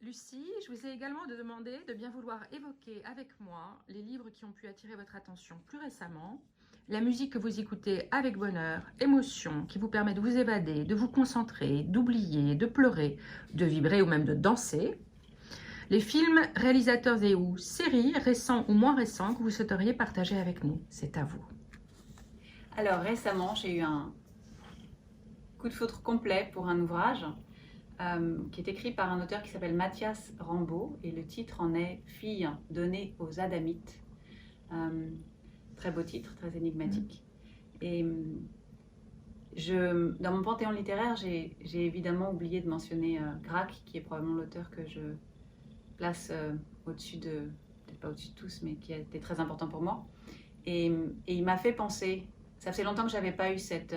Lucie, je vous ai également demandé de bien vouloir évoquer avec moi les livres qui ont pu attirer votre attention plus récemment, la musique que vous écoutez avec bonheur, émotion, qui vous permet de vous évader, de vous concentrer, d'oublier, de pleurer, de vibrer ou même de danser, les films, réalisateurs et ou séries, récents ou moins récents, que vous souhaiteriez partager avec nous. C'est à vous. Alors récemment, j'ai eu un coup de foudre complet pour un ouvrage qui est écrit par un auteur qui s'appelle Mathias Rambaud et le titre en est Fille donnée aux Adamites. Très beau titre, très énigmatique. Et dans mon panthéon littéraire, j'ai évidemment oublié de mentionner Gracq, qui est probablement l'auteur que je place au-dessus de, peut-être pas au-dessus de tous, mais qui a été très important pour moi. Et il m'a fait penser, ça faisait longtemps que j'avais pas eu cette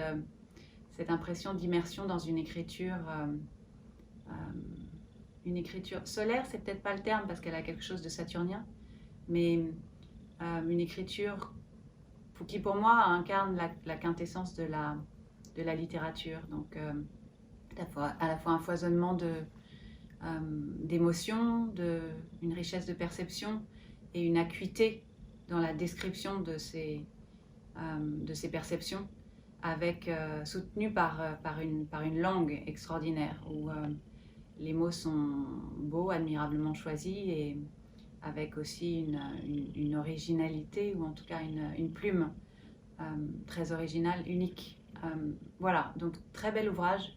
impression d'immersion dans une écriture solaire, c'est peut-être pas le terme parce qu'elle a quelque chose de saturnien, mais une écriture qui pour moi incarne la quintessence de la littérature. Donc à la fois un foisonnement d'émotions, une richesse de perception et une acuité dans la description de ces perceptions, soutenue par une langue extraordinaire où les mots sont beaux, admirablement choisis et avec aussi une originalité ou en tout cas une plume très originale, unique. Voilà, donc très bel ouvrage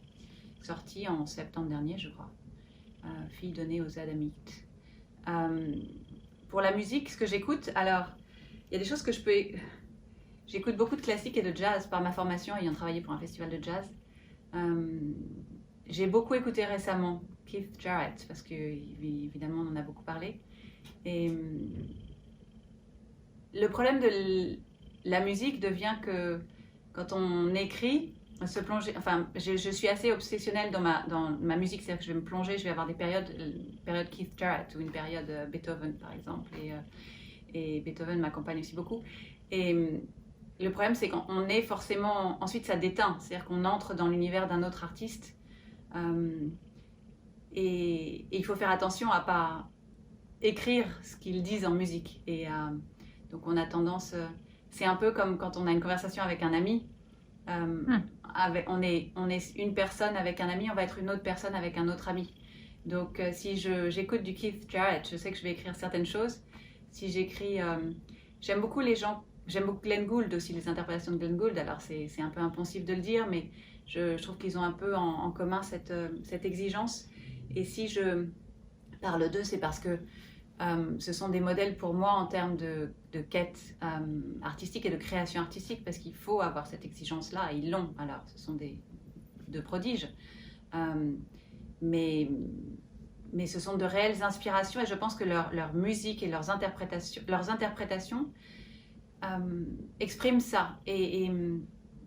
sorti en septembre dernier, je crois. Fille donnée aux Adamites. Pour la musique, ce que j'écoute, alors il y a des choses que j'écoute beaucoup de classiques et de jazz par ma formation ayant travaillé pour un festival de jazz. J'ai beaucoup écouté récemment Keith Jarrett parce que évidemment on en a beaucoup parlé. Et le problème de la musique devient que quand on écrit, se plonger. Enfin, je suis assez obsessionnelle dans ma musique, c'est-à-dire que je vais me plonger, je vais avoir des périodes, une période Keith Jarrett ou une période Beethoven par exemple. Et Beethoven m'accompagne aussi beaucoup. Et le problème, c'est qu'on est forcément. Ensuite, ça déteint, c'est-à-dire qu'on entre dans l'univers d'un autre artiste. Et il faut faire attention à pas écrire ce qu'ils disent en musique. Et donc, on a tendance. C'est un peu comme quand on a une conversation avec un ami. On est une personne avec un ami, on va être une autre personne avec un autre ami. Donc, si j'écoute du Keith Jarrett, je sais que je vais écrire certaines choses. Si j'écris. J'aime beaucoup les gens. J'aime beaucoup Glenn Gould aussi, les interprétations de Glenn Gould. Alors, c'est un peu impensif de le dire, mais je trouve qu'ils ont un peu en commun cette exigence. Et si je parle d'eux, c'est parce que ce sont des modèles pour moi en termes de quête artistique et de création artistique, parce qu'il faut avoir cette exigence-là. Ils l'ont, alors ce sont de prodiges. Mais ce sont de réelles inspirations et je pense que leur musique et leurs interprétations expriment ça. Et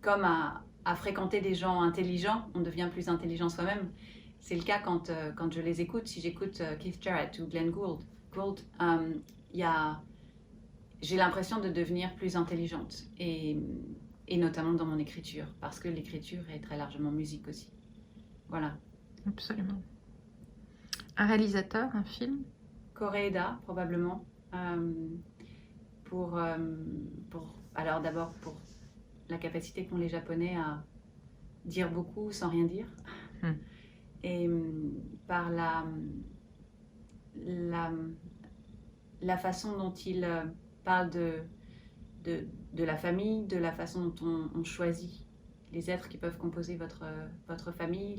comme à fréquenter des gens intelligents, on devient plus intelligent soi-même. C'est le cas quand je les écoute. Si j'écoute Keith Jarrett ou Glenn Gould, j'ai l'impression de devenir plus intelligente. Et notamment dans mon écriture, parce que l'écriture est très largement musique aussi. Voilà. Absolument. Un réalisateur, un film? Koreeda, probablement. Alors d'abord pour la capacité qu'ont les Japonais à dire beaucoup sans rien dire. Et par la façon dont il parle de la famille, de la façon dont on choisit les êtres qui peuvent composer votre famille,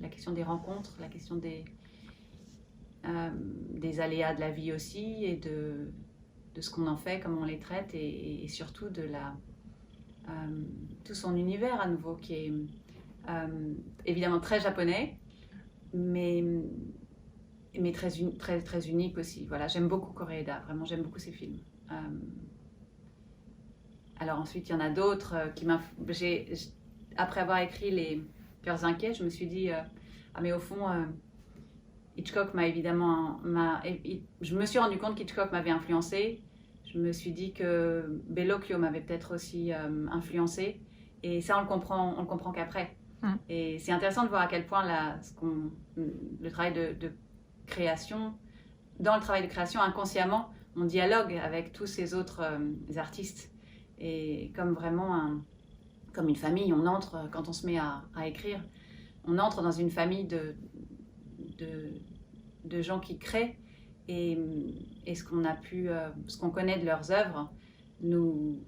la question des rencontres, la question des aléas de la vie aussi et de ce qu'on en fait, comment on les traite et surtout de tout son univers à nouveau qui est évidemment très japonais mais très unique aussi. Voilà, j'aime beaucoup Koreeda, vraiment j'aime beaucoup ses films. Alors ensuite il y en a d'autres après avoir écrit Les Cœurs inquiets, je me suis dit mais au fond Hitchcock je me suis rendu compte qu'Hitchcock m'avait influencé. Je me suis dit que Bellocchio m'avait peut-être aussi influencé. Et ça, on le comprend qu'après. Et c'est intéressant de voir à quel point le travail création, dans le travail de création, inconsciemment, on dialogue avec tous ces autres artistes. Et comme vraiment comme une famille, on entre, quand on se met à écrire, on entre dans une famille de gens qui créent. Et ce qu'on connaît de leurs œuvres nous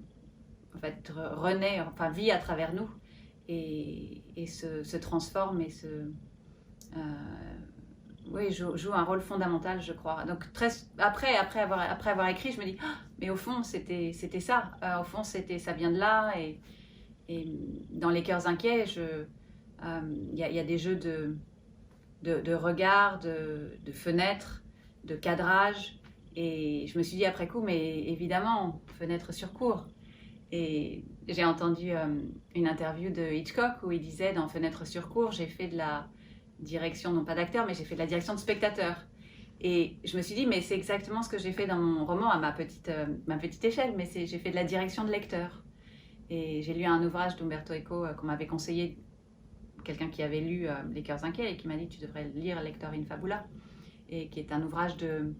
en fait renaît, enfin vit à travers nous et se transforme et joue un rôle fondamental, je crois. Donc après avoir écrit, je me dis mais au fond c'était ça, au fond ça vient de là. Et dans Les Cœurs Inquiets, il y a des jeux de regard, de fenêtres, de cadrage. Et je me suis dit après coup, mais évidemment, fenêtre sur cour. Et j'ai entendu une interview de Hitchcock où il disait dans Fenêtre sur cour, j'ai fait de la direction, non pas d'acteur, mais j'ai fait de la direction de spectateur. Et je me suis dit, mais c'est exactement ce que j'ai fait dans mon roman à ma petite échelle, mais j'ai fait de la direction de lecteur. Et j'ai lu un ouvrage d'Umberto Eco qu'on m'avait conseillé, quelqu'un qui avait lu Les Cœurs Inquiets et qui m'a dit, tu devrais lire Lecteur in Fabula, et qui est un ouvrage de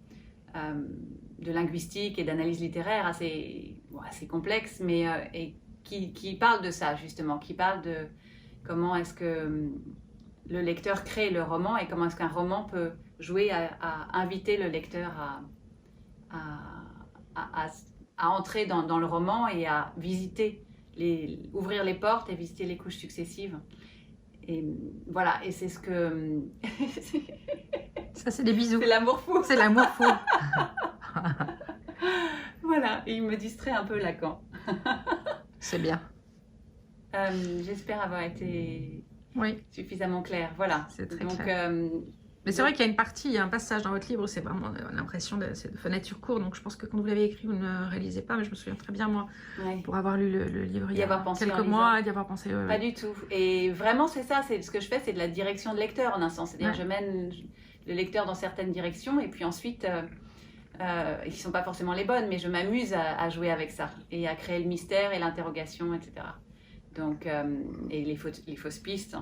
linguistique et d'analyse littéraire assez complexe, mais et qui parle de ça justement, qui parle de comment est-ce que le lecteur crée le roman et comment est-ce qu'un roman peut jouer à inviter le lecteur à entrer dans le roman et à visiter, ouvrir les portes et visiter les couches successives. Et voilà, et c'est ce que... Ça, c'est des bisous. C'est l'amour fou. C'est l'amour fou. Voilà, et il me distrait un peu Lacan. C'est bien. J'espère avoir été suffisamment claire. Voilà. C'est très clair. Mais c'est vrai qu'il y a une partie, il y a un passage dans votre livre où c'est vraiment l'impression de fenêtre sur cour. Donc je pense que quand vous l'avez écrit, vous ne réalisez pas. Mais je me souviens très bien, moi, pour avoir lu le livre il y a quelques mois, d'y avoir pensé. Pas du tout. Et vraiment, c'est ça. Ce que je fais, c'est de la direction de lecteur en un sens. C'est-à-dire je mène le lecteur dans certaines directions et puis ensuite, qui ne sont pas forcément les bonnes, mais je m'amuse à jouer avec ça et à créer le mystère et l'interrogation, etc. Donc, et les fausses pistes,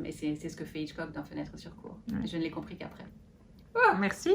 et c'est ce que fait Hitchcock dans Fenêtre sur cour. Je ne l'ai compris qu'après. Merci.